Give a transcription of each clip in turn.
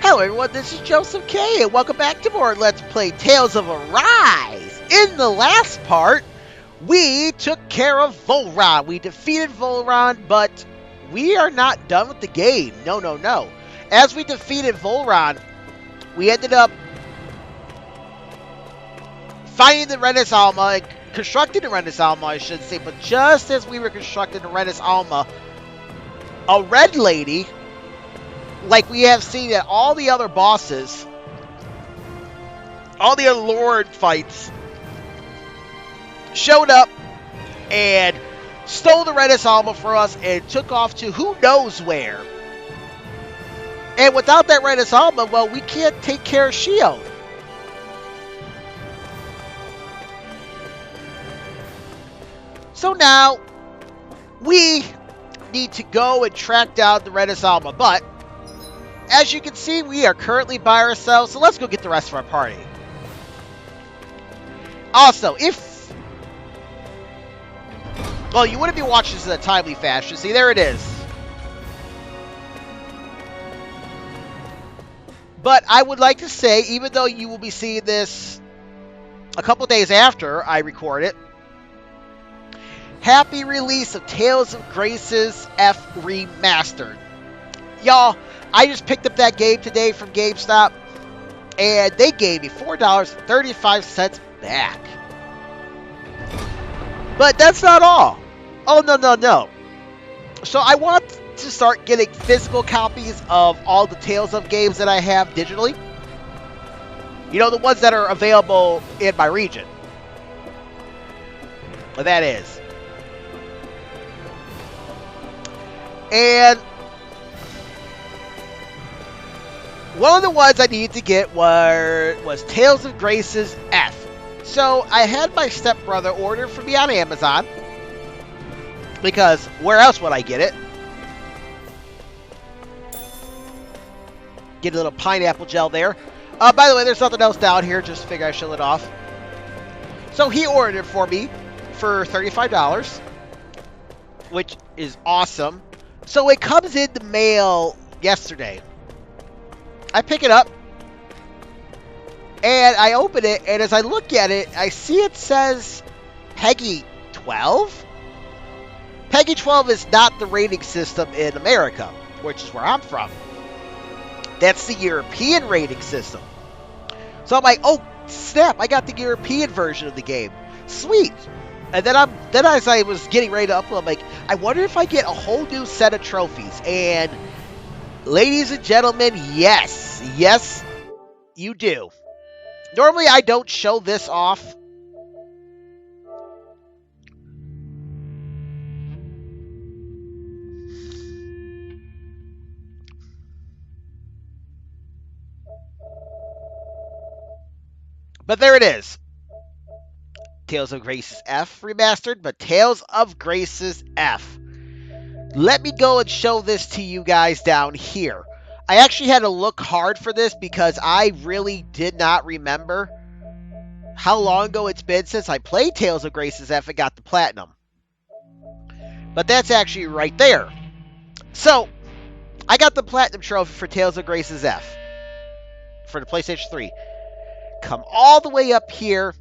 Hello everyone, this is Joseph K, and welcome back to more Let's Play Tales of Arise! In the last part, we took care of Vholran. We defeated Vholran, but we are not done with the game. No, no, no. As we defeated Vholran, we ended up finding the Renis Alma, constructing the Renis Alma, I should say, but just as we were constructing the Renis Alma, a red lady, like we have seen at all the other bosses, all the other Lord fights, showed up and stole the Renis Alma for us and took off to who knows where. And without that Renis Alma, well, we can't take care of Shionne. So now, we need to go and track down the Renis Alma, but as you can see, we are currently by ourselves, so let's go get the rest of our party. Also, well, you wouldn't be watching this in a timely fashion. See, there it is. But I would like to say, even though you will be seeing this a couple days after I record it, happy release of Tales of Graces F Remastered. Y'all, I just picked up that game today from GameStop, and they gave me $4.35 back. But that's not all. Oh, no, no, no. So I want to start getting physical copies of all the Tales of games that I have digitally. You know, the ones that are available in my region. Well, that is. And one of the ones I needed to get was Tales of Graces F. So I had my stepbrother order for me on Amazon, because where else would I get it? Get a little pineapple gel there. By the way, there's nothing else down here. Just figure I show it off. So he ordered it for me for $35, which is awesome. So it comes in the mail yesterday. I pick it up, and I open it, and as I look at it, I see it says Peggy 12? Peggy 12 is not the rating system in America, which is where I'm from. That's the European rating system. So I'm like, oh, snap, I got the European version of the game. Sweet. And then as I was getting ready to upload, I'm like, I wonder if I get a whole new set of trophies. And ladies and gentlemen, yes. Yes, you do. Normally, I don't show this off. But there it is. Tales of Graces F Remastered, but Tales of Graces F. Let me go and show this to you guys down here. I actually had to look hard for this because I really did not remember how long ago it's been since I played Tales of Graces F and got the Platinum. But that's actually right there. So, I got the Platinum Trophy for Tales of Graces F for the PlayStation 3. Come all the way up here.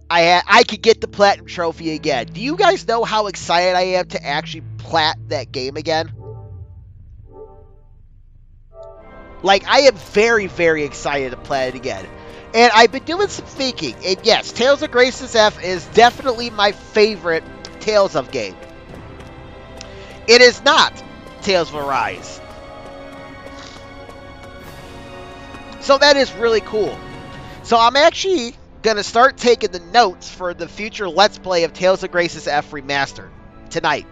I could get the Platinum Trophy again. Do you guys know how excited I am to actually plat that game again? Like, I am very, very excited to play it again. And I've been doing some thinking. And yes, Tales of Graces F is definitely my favorite Tales of game. It is not Tales of Arise. So that is really cool. So I'm actually going to start taking the notes for the future Let's Play of Tales of Graces F Remastered tonight.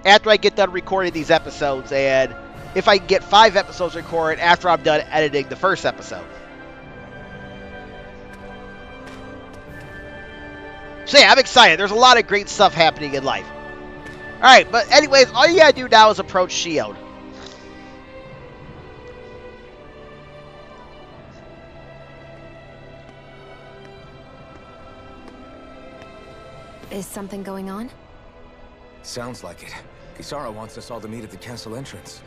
After I get done recording these episodes, and if I can get 5 episodes recorded after I'm done editing the first episode. So yeah, I'm excited. There's a lot of great stuff happening in life. Alright, but anyways, all you gotta do now is approach Shionne. Is something going on? Sounds like it. Kisara wants us all to meet at the castle entrance.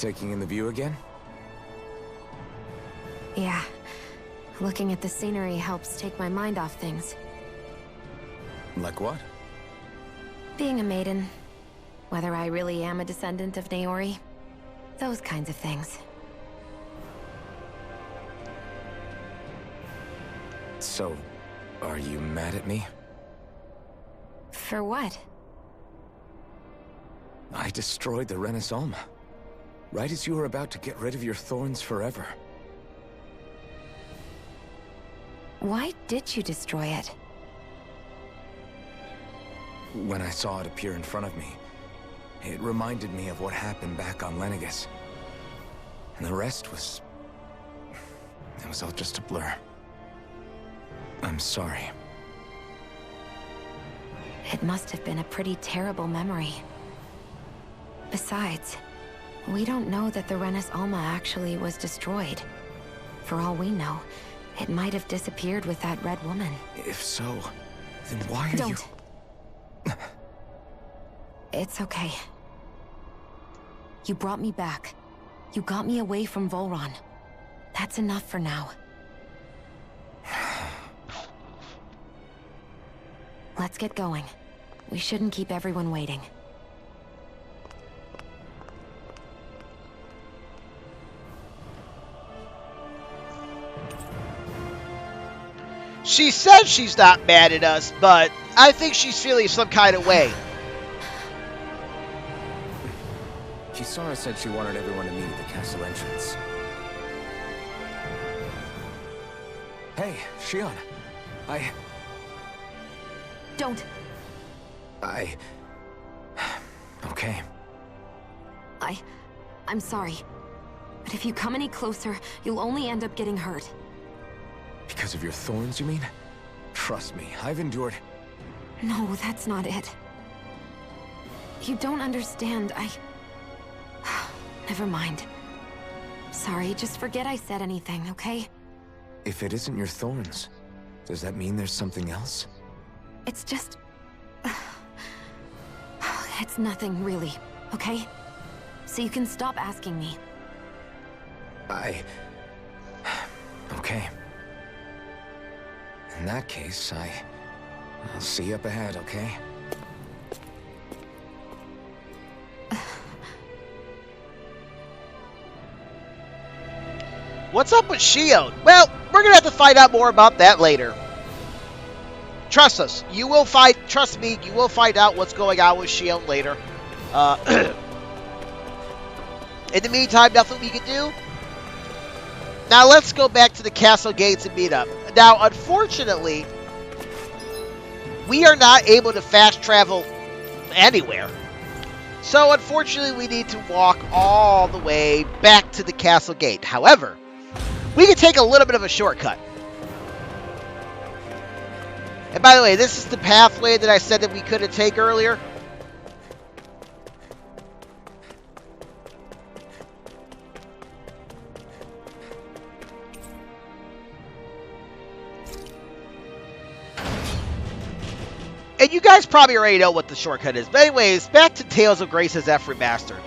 Taking in the view again? Yeah. Looking at the scenery helps take my mind off things. Like what? Being a maiden. Whether I really am a descendant of Naori. Those kinds of things. So, are you mad at me? For what? I destroyed the Renaissance. Right as you were about to get rid of your thorns forever. Why did you destroy it? When I saw it appear in front of me, it reminded me of what happened back on Lenegus. And the rest was... it was all just a blur. I'm sorry. It must have been a pretty terrible memory. Besides, we don't know that the Renis Alma actually was destroyed. For all we know, it might have disappeared with that red woman. If so, then why are you... Don't. It's okay. You brought me back. You got me away from Vholran. That's enough for now. Let's get going. We shouldn't keep everyone waiting. She says she's not mad at us, but I think she's feeling some kind of way. Kisara said she wanted everyone to meet at the castle entrance. Hey, Shionne. Don't. Okay. I'm sorry. But if you come any closer, you'll only end up getting hurt. Because of your thorns, you mean? Trust me, I've endured... No, that's not it. You don't understand, Never mind. Sorry, just forget I said anything, okay? If it isn't your thorns, does that mean there's something else? It's just... It's nothing, really, okay? So you can stop asking me. Okay. In that case, I'll see you up ahead, okay? What's up with Shionne? Well, we're gonna have to find out more about that later. Trust us, trust me, you will find out what's going on with Shionne later. In the meantime, nothing we can do. Now let's go back to the castle gates and meet up. Now, unfortunately, we are not able to fast travel anywhere. So, unfortunately, we need to walk all the way back to the castle gate. However, we can take a little bit of a shortcut. And by the way, this is the pathway that I said that we couldn't take earlier. And you guys probably already know what the shortcut is. But anyways, back to Tales of Grace's F Remastered.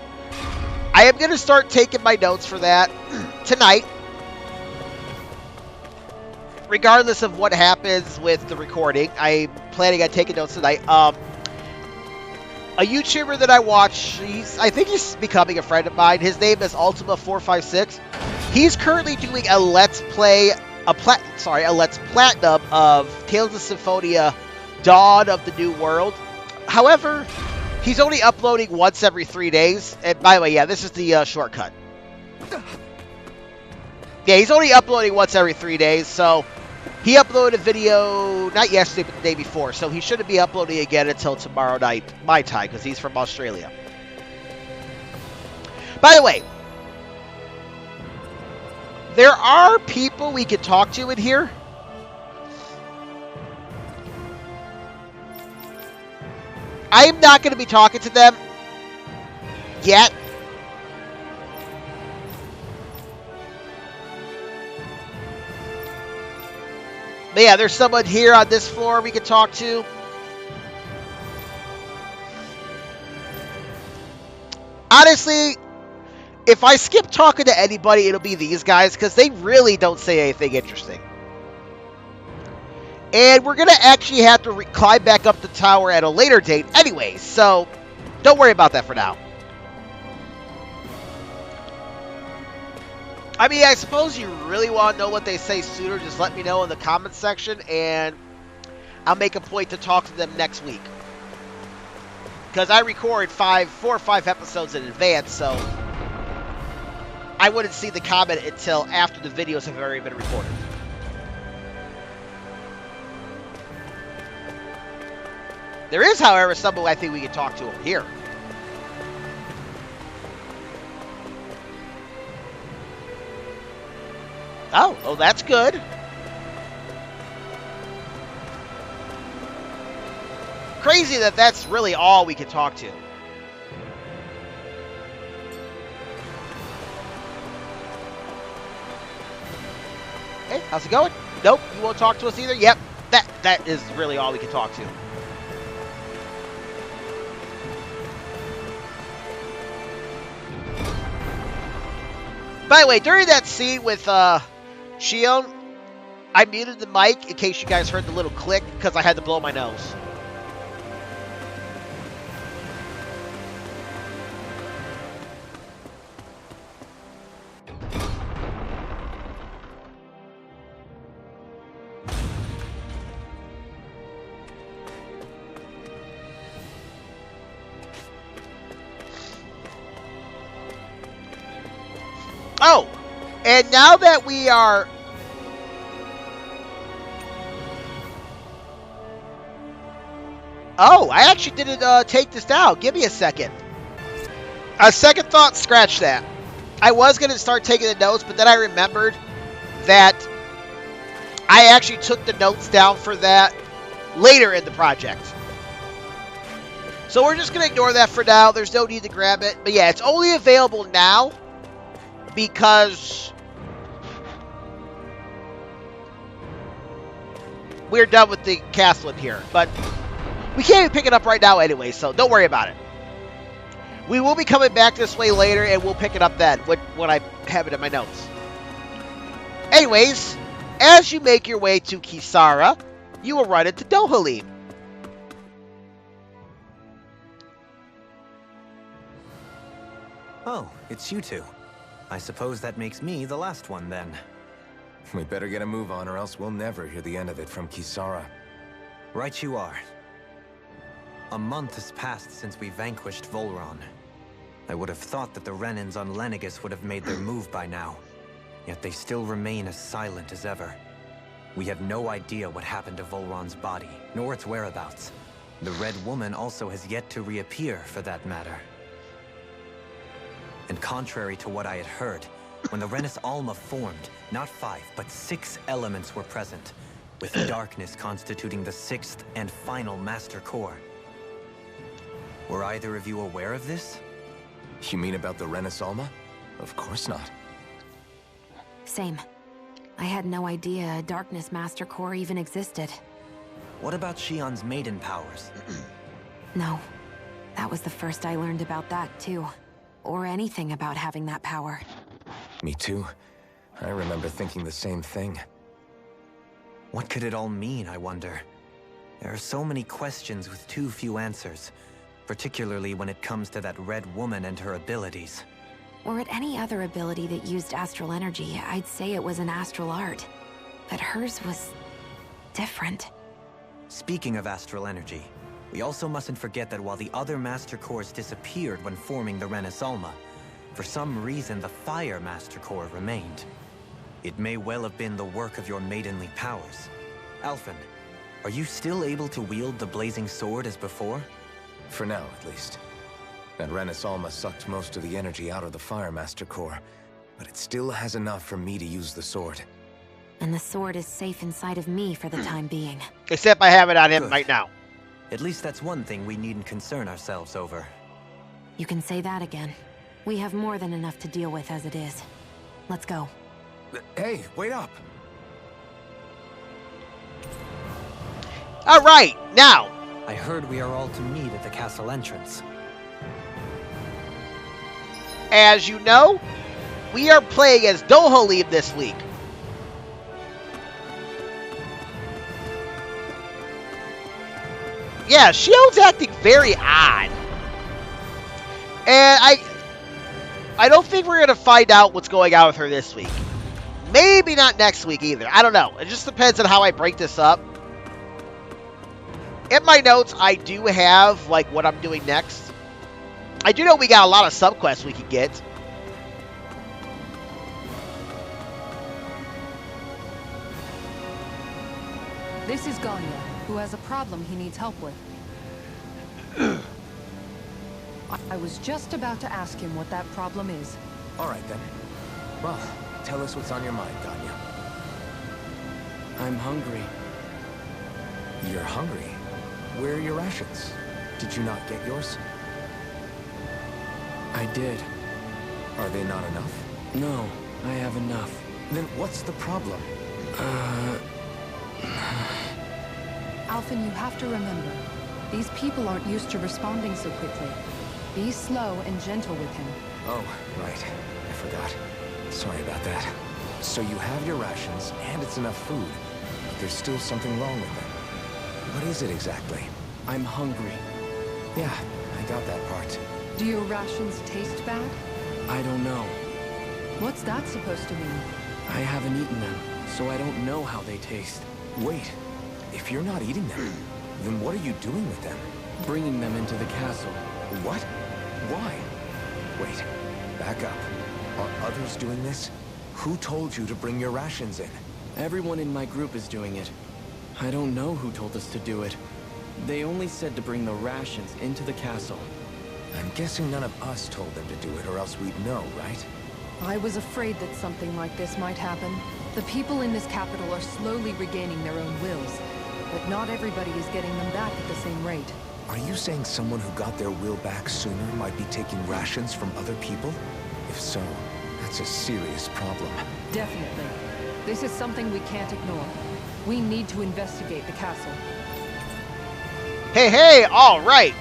I am going to start taking my notes for that tonight. Regardless of what happens with the recording, I'm planning on taking notes tonight. A YouTuber that I watch, I think he's becoming a friend of mine. His name is Ultima456. He's currently doing a Let's Platinum of Tales of Symphonia Dawn of the New World. However, he's only uploading once every 3 days. And by the way, yeah, this is the shortcut. Yeah, he's only uploading once every 3 days, so he uploaded a video, not yesterday, but the day before, so he shouldn't be uploading again until tomorrow night, my time, because he's from Australia. By the way, there are people we can talk to in here. I'm not going to be talking to them yet. But yeah, there's someone here on this floor we can talk to. Honestly, If I skip talking to anybody, it'll be these guys, because they really don't say anything interesting. And we're going to actually have to climb back up the tower at a later date anyway, so don't worry about that for now. I mean, I suppose you really want to know what they say sooner, just let me know in the comments section, and I'll make a point to talk to them next week. Because I record 4 or 5 episodes in advance, so I wouldn't see the comment until after the videos have already been recorded. There is, however, someone I think we can talk to over here. Oh, that's good. Crazy that that's really all we can talk to. Hey, how's it going? Nope, you won't talk to us either? Yep, that is really all we can talk to. By the way, during that scene with Shionne, I muted the mic in case you guys heard the little click because I had to blow my nose. Oh, and now that we are... Oh, I actually didn't take this down. Give me a second. A second thought, scratch that. I was going to start taking the notes, but then I remembered that I actually took the notes down for that later in the project. So we're just going to ignore that for now. There's no need to grab it. But yeah, it's only available now because we're done with the castle in here. But we can't even pick it up right now anyway, so don't worry about it. We will be coming back this way later, and we'll pick it up then when I have it in my notes. Anyways, as you make your way to Kisara, you will run into Dohalim. Oh, it's you two. I suppose that makes me the last one, then. We better get a move on, or else we'll never hear the end of it from Kisara. Right you are. A month has passed since we vanquished Vholran. I would have thought that the Renans on Lenegis would have made their move by now. Yet they still remain as silent as ever. We have no idea what happened to Vholran's body, nor its whereabouts. The Red Woman also has yet to reappear, for that matter. And contrary to what I had heard, when the Renis Alma formed, not 5, but 6 elements were present, with darkness constituting the 6th and final Master Core. Were either of you aware of this? You mean about the Renis Alma? Of course not. Same. I had no idea a Darkness Master Core even existed. What about Shionne's Maiden powers? No. That was the first I learned about that, too. Or anything about having that power. Me too. I remember thinking the same thing. What could it all mean, I wonder? There are so many questions with too few answers, particularly when it comes to that Red Woman and her abilities. Or at any other ability that used astral energy, I'd say it was an astral art. But hers was different. Speaking of astral energy, we also mustn't forget that while the other Master Cores disappeared when forming the Renis Alma, for some reason the Fire Master Core remained. It may well have been the work of your maidenly powers. Alphen, are you still able to wield the blazing sword as before? For now, at least. That Renis Alma sucked most of the energy out of the Fire Master Core, but it still has enough for me to use the sword. And the sword is safe inside of me for the time being. Except I have it on him Good. right now. At least that's one thing we needn't concern ourselves over. You can say that again. We have more than enough to deal with as it is. Let's go. Hey, wait up! Alright, now. I heard we are all to meet at the castle entrance. as you know, we are playing as Dohalim this week. Yeah, Shionne's acting very odd. And I don't think we're going to find out what's going on with her this week. Maybe not next week either. I don't know. It just depends on how I break this up. In my notes, I do have, like, what I'm doing next. I do know we got a lot of subquests we can get. This is Ganye, who has a problem he needs help with. I was just about to ask him what that problem is. All right, then. Well, tell us what's on your mind, Ganye. I'm hungry. You're hungry? Where are your rations? Did you not get yours? I did. Are they not enough? No, I have enough. Then what's the problem? Alphen, you have to remember, these people aren't used to responding so quickly. Be slow and gentle with him. Oh, right. I forgot. Sorry about that. So you have your rations, and it's enough food, but there's still something wrong with them. What is it exactly? I'm hungry. Yeah, I got that part. Do your rations taste bad? I don't know. What's that supposed to mean? I haven't eaten them, so I don't know how they taste. Wait, if you're not eating them, then what are you doing with them? Bringing them into the castle. What? Why? Wait, back up. Are others doing this? Who told you to bring your rations in? Everyone in my group is doing it. I don't know who told us to do it. They only said to bring the rations into the castle. I'm guessing none of us told them to do it, or else we'd know, right? I was afraid that something like this might happen. The people in this capital are slowly regaining their own wills, but not everybody is getting them back at the same rate. Are you saying someone who got their will back sooner might be taking rations from other people? If so, that's a serious problem. Definitely. This is something we can't ignore. We need to investigate the castle. Hey, all right.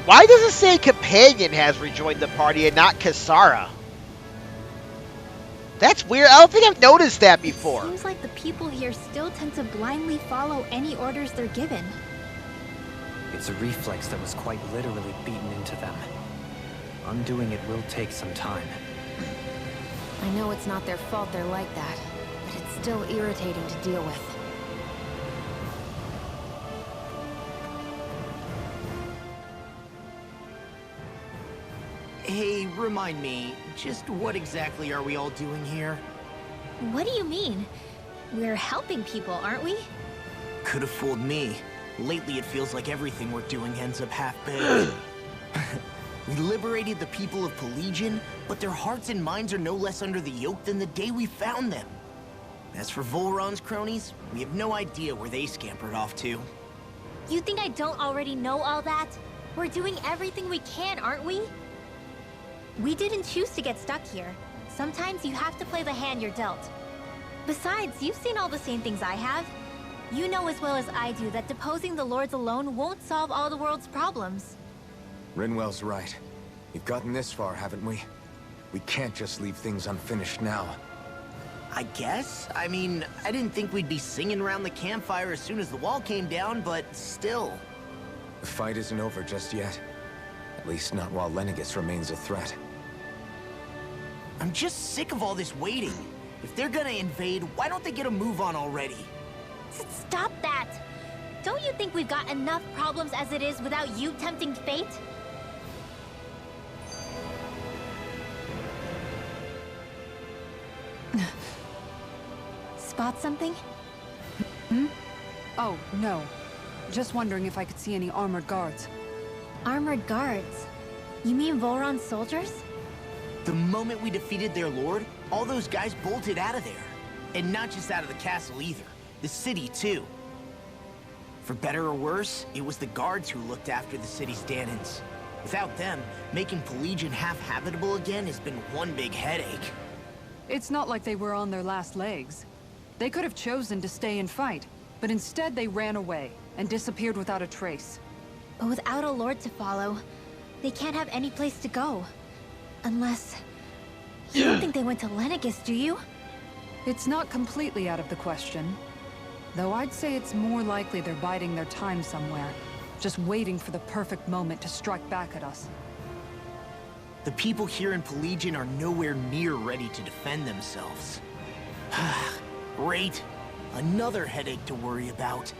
Why does it say Companion has rejoined the party and not Kisara? That's weird. I don't think I've noticed that before. It seems like the people here still tend to blindly follow any orders they're given. It's a reflex that was quite literally beaten into them. Undoing it will take some time. I know it's not their fault they're like that, but it's still irritating to deal with. Hey, remind me, just what exactly are we all doing here? What do you mean? We're helping people, aren't we? Could have fooled me. Lately it feels like everything we're doing ends up half-baked. We liberated the people of Pelegion, but their hearts and minds are no less under the yoke than the day we found them. As for Vholran's cronies, we have no idea where they scampered off to. You think I don't already know all that? We're doing everything we can, aren't we? We didn't choose to get stuck here. Sometimes you have to play the hand you're dealt. Besides, you've seen all the same things I have. You know as well as I do that deposing the lords alone won't solve all the world's problems. Rinwell's right. We've gotten this far, haven't we? We can't just leave things unfinished now. I guess? I mean, I didn't think we'd be singing around the campfire as soon as the wall came down, but still. The fight isn't over just yet. At least not while Lenegis remains a threat. I'm just sick of all this waiting. If they're gonna invade, why don't they get a move on already? Stop that! Don't you think we've got enough problems as it is without you tempting fate? Spot something? Hmm? Oh, no. Just wondering if I could see any armored guards. Armored guards? You mean Vholran's soldiers? The moment we defeated their lord, all those guys bolted out of there. And not just out of the castle either. The city, too. For better or worse, it was the guards who looked after the city's Dhanans. Without them, making Pelegion half-habitable again has been one big headache. It's not like they were on their last legs. They could have chosen to stay and fight, but instead they ran away and disappeared without a trace. But without a lord to follow, They can't have any place to go. Unless... You don't think they went to Lenegis, do you? It's not completely out of the question. Though I'd say it's more likely they're biding their time somewhere. Just waiting for the perfect moment to strike back at us. The people here in Pelegion are nowhere near ready to defend themselves. Great. Another headache to worry about.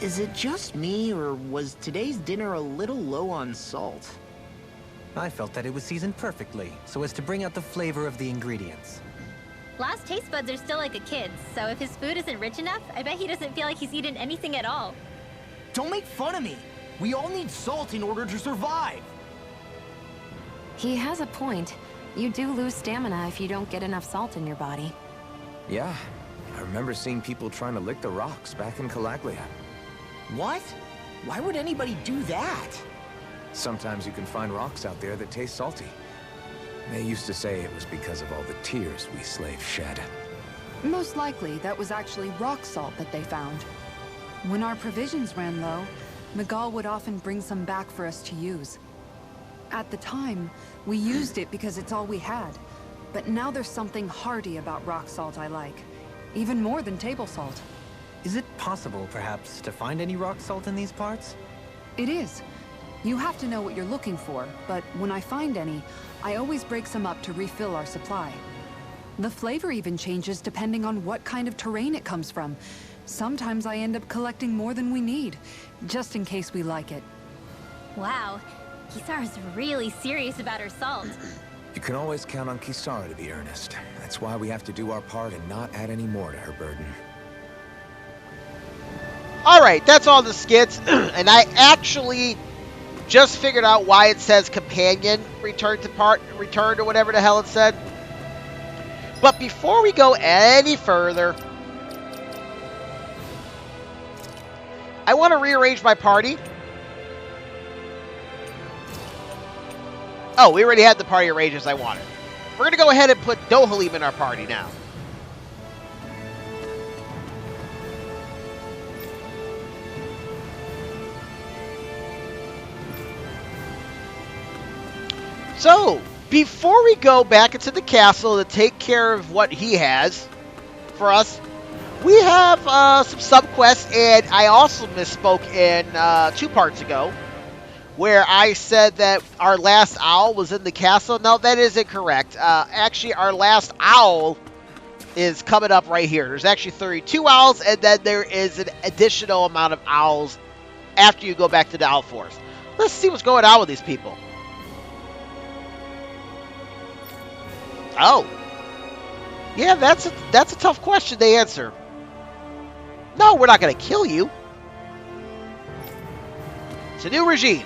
Is it just me, or was today's dinner a little low on salt? I felt that it was seasoned perfectly, so as to bring out the flavor of the ingredients. Last taste buds are still like a kid's, so if his food isn't rich enough, I bet he doesn't feel like he's eaten anything at all. Don't make fun of me! We all need salt in order to survive! He has a point. You do lose stamina if you don't get enough salt in your body. Yeah, I remember seeing people trying to lick the rocks back in Calaglia. What? Why would anybody do that? Sometimes you can find rocks out there that taste salty. They used to say it was because of all the tears we slaves shed. Most likely, that was actually rock salt that they found. When our provisions ran low, Miguel would often bring some back for us to use. At the time, we used it because it's all we had. But now there's something hearty about rock salt I like. Even more than table salt. Is it possible, perhaps, to find any rock salt in these parts? It is. You have to know what you're looking for, but when I find any, I always break some up to refill our supply. The flavor even changes depending on what kind of terrain it comes from. Sometimes I end up collecting more than we need, just in case we like it. Wow, Kisara's really serious about her salt. You can always count on Kisara to be earnest. That's why we have to do our part and not add any more to her burden. Alright, that's all the skits. And I actually just figured out why it says companion returned or whatever the hell it said. But before we go any further, I want to rearrange my party. Oh, we already had the party arranged as I wanted. We're going to go ahead and put Dohalim in our party now. So, before we go back into the castle to take care of what he has for us, we have some sub-quests, and I also misspoke in 2 parts ago, where I said that our last owl was in the castle. No, that is incorrect. Actually, our last owl is coming up right here. There's actually 32 owls, and then there is an additional amount of owls after you go back to the Owl Forest. Let's see what's going on with these people. Oh. Yeah, that's a tough question to answer. No, we're not going to kill you. It's a new regime.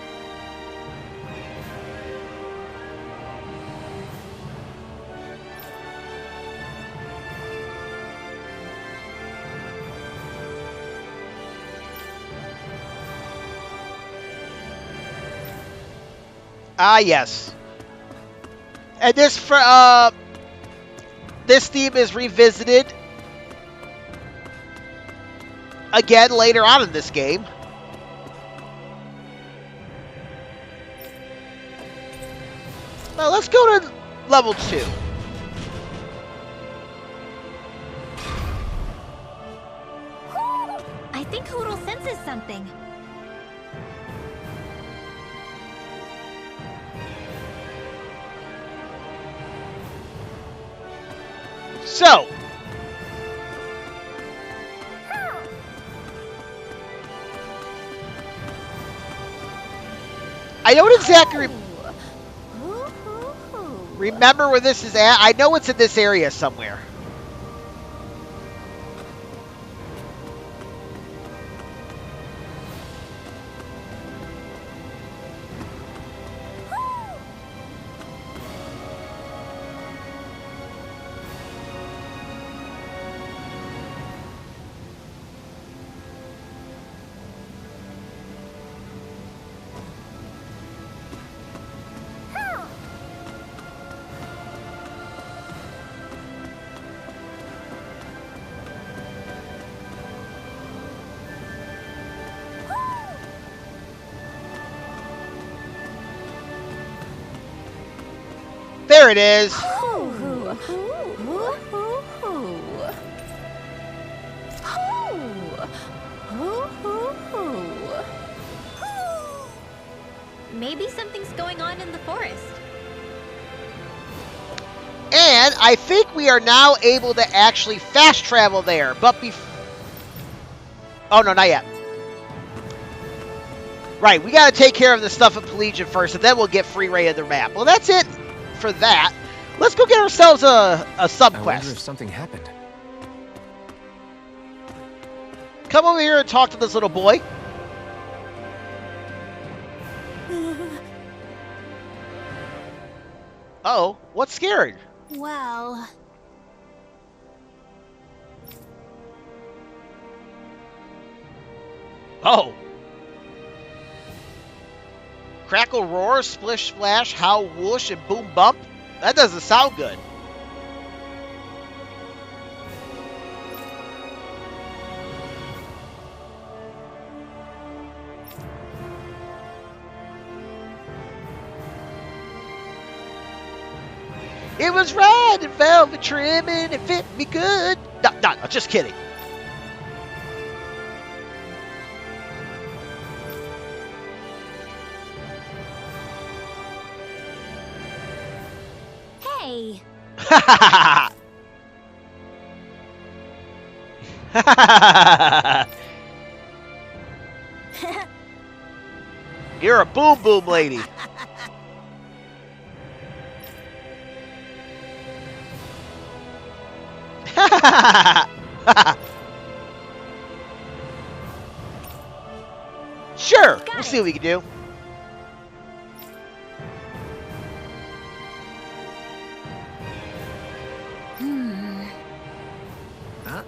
Ah, yes. And this theme is revisited again later on in this game. Now let's go to level 2. I think Hoodle senses something. So, I don't exactly remember where this is at. I know it's in this area somewhere. There it is. Maybe something's going on in the forest. And I think we are now able to actually fast travel there. But oh, no, not yet. Right, we got to take care of the stuff at Pelegion first, and then we'll get free reign of the map. Well, that's it for that. Let's go get ourselves a sub-quest. I wonder if something happened. Come over here and talk to this little boy. Uh-oh, what's scared? Well... Oh. Crackle, roar, splish, splash, howl, whoosh, and boom, bump? That doesn't sound good. It was red and velvet trim and it fit me good. No, just kidding. Hey. You're a boom boom lady. Sure, we'll see what we can do. Huh?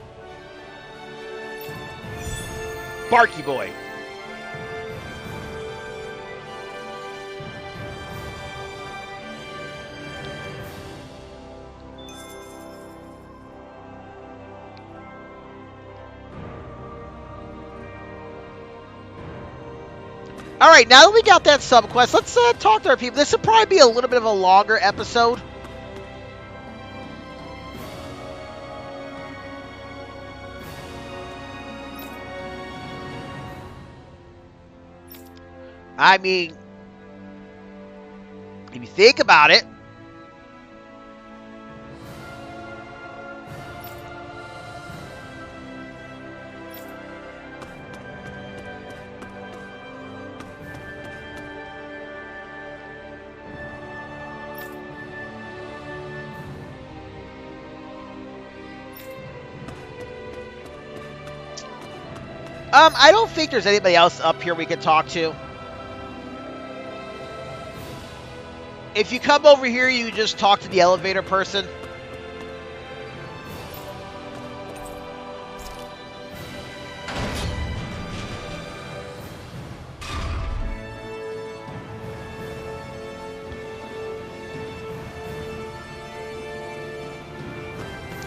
Barky boy. All right, now that we got that sub-quest, let's talk to our people. This will probably be a little bit of a longer episode. I mean, if you think about it, I don't think there's anybody else up here we can talk to. If you come over here, you just talk to the elevator person.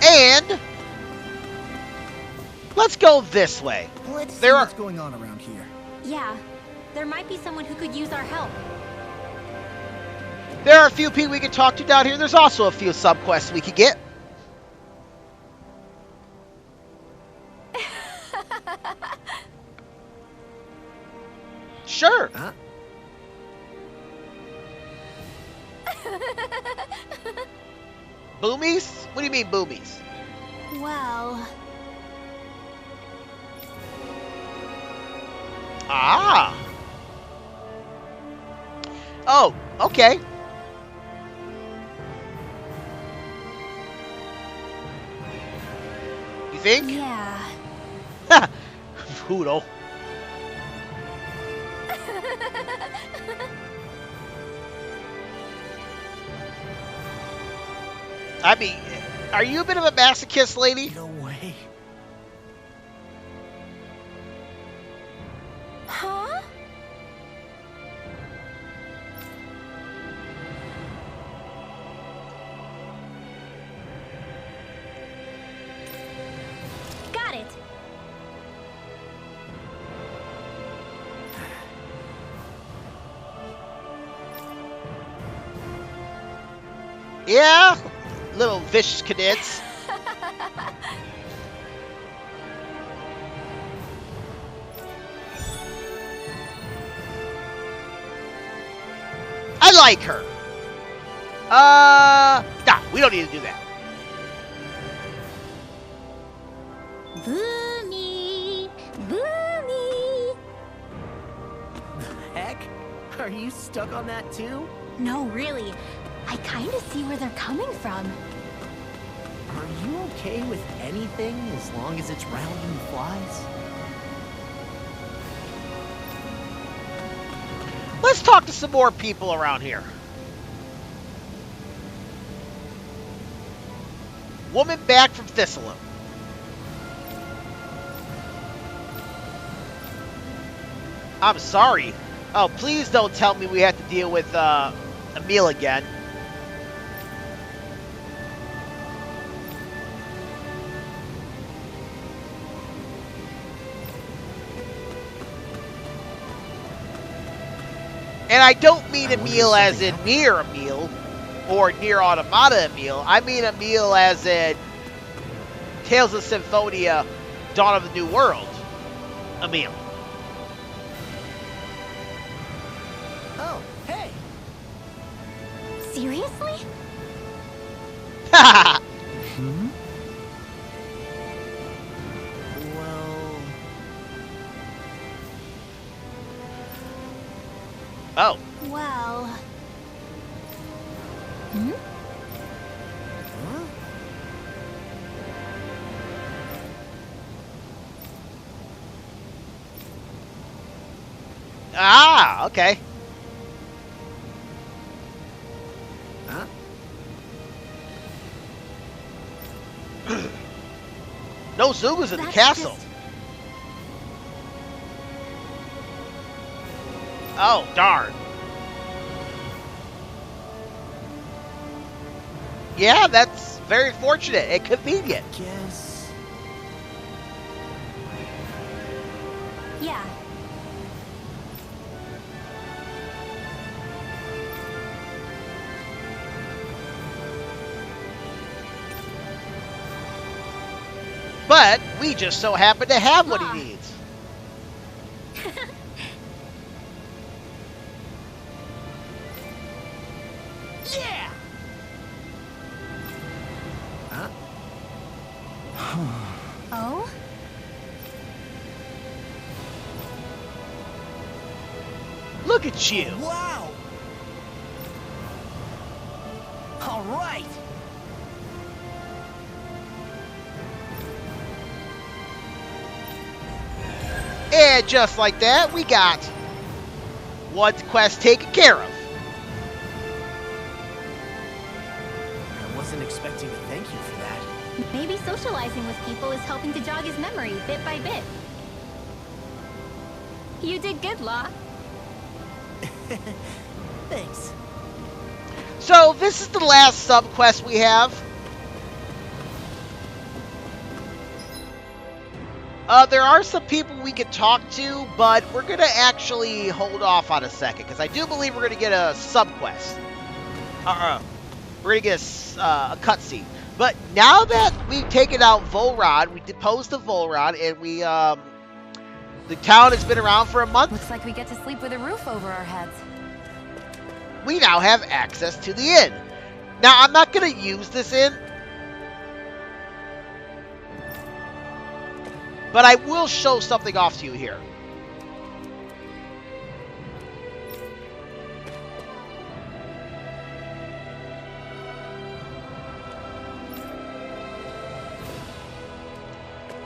And let's go this way. Let's see what's going on around here. Yeah, there might be someone who could use our help. There are a few people we can talk to down here. There's also a few sub-quests we could get. Sure. Huh? Boomies? What do you mean boomies? Well... Ah. Oh, okay. You think? Yeah. Poodle. I mean, are you a bit of a masochist, lady? No way. Huh? Got it. Yeah, little vicious cadets. I like her. Nah, we don't need to do that. Boomy! Boomy! Heck? Are you stuck on that too? No, really. I kind of see where they're coming from. Are you okay with anything as long as it's round and flies? Let's talk to some more people around here. Woman back from Thistleum. I'm sorry. Oh, please don't tell me we have to deal with Emil again. And I don't mean Emil as in near Emil or near Automata Emil. I mean Emil as in Tales of Symphonia, Dawn of the New World Emil. Oh, hey! Seriously? Hmm? Well... Oh. Well... Hmm? Huh? Ah, okay. Huh? No Zuga's in the That's castle. just- Oh, darn. Yeah, that's very fortunate and convenient. Guess... Yeah. But we just so happen to have what Huh. he needs. Yeah! Huh? Oh? Look at you. Wow! All right! And just like that, we got one quest taken care of. I wasn't expecting a thank you for that. Maybe socializing with people is helping to jog his memory bit by bit. You did good, Law. Thanks. So this is the last sub-quest we have. There are some people we could talk to, but we're going to actually hold off on a second, because I do believe we're going to get a sub-quest. We're going to get a cutscene. But now that we've taken out Vholran, we deposed the Vholran, and we, the town has been around for a month, Looks like we get to sleep with a roof over our heads. we now have access to the inn. Now, I'm not going to use this inn, but I will show something off to you here.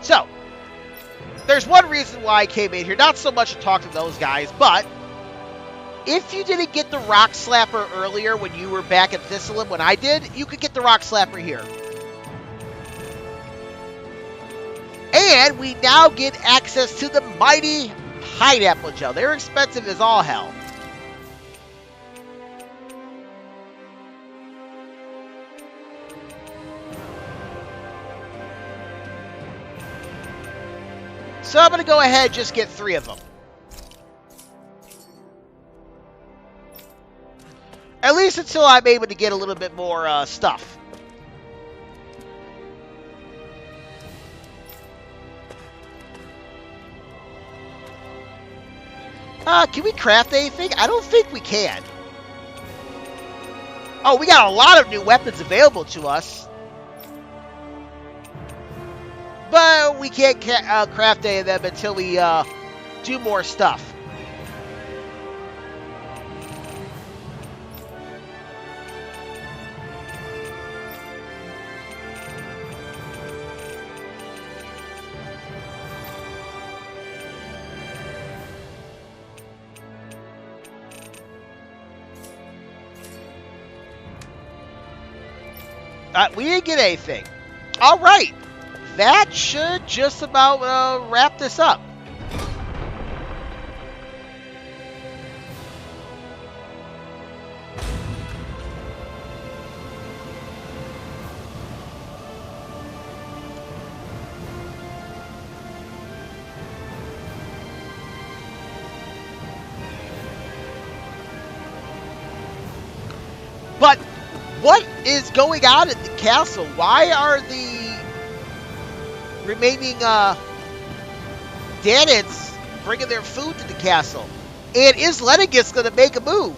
So, there's one reason why I came in here. Not so much to talk to those guys, but if you didn't get the Rock Slapper earlier when you were back at Thistleum when I did, you could get the Rock Slapper here. And we now get access to the mighty Pineapple Gel. They're expensive as all hell. So I'm going to go ahead and just get 3 of them. At least least until I'm able to get a little bit more stuff. Can we craft anything? I don't think we can. Oh, we got a lot of new weapons available to us. But we can't craft any of them until we do more stuff. We didn't get anything. All right. That should just about wrap this up. But what is going on at the castle? Why are the remaining Dhanans bringing their food to the castle? And is Lenegis going to make a move?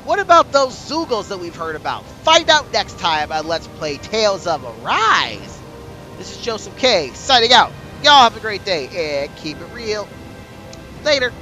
What about those Zugals that we've heard about? Find out next time on Let's Play Tales of Arise. This is Joseph K. signing out. Y'all have a great day and keep it real. Later.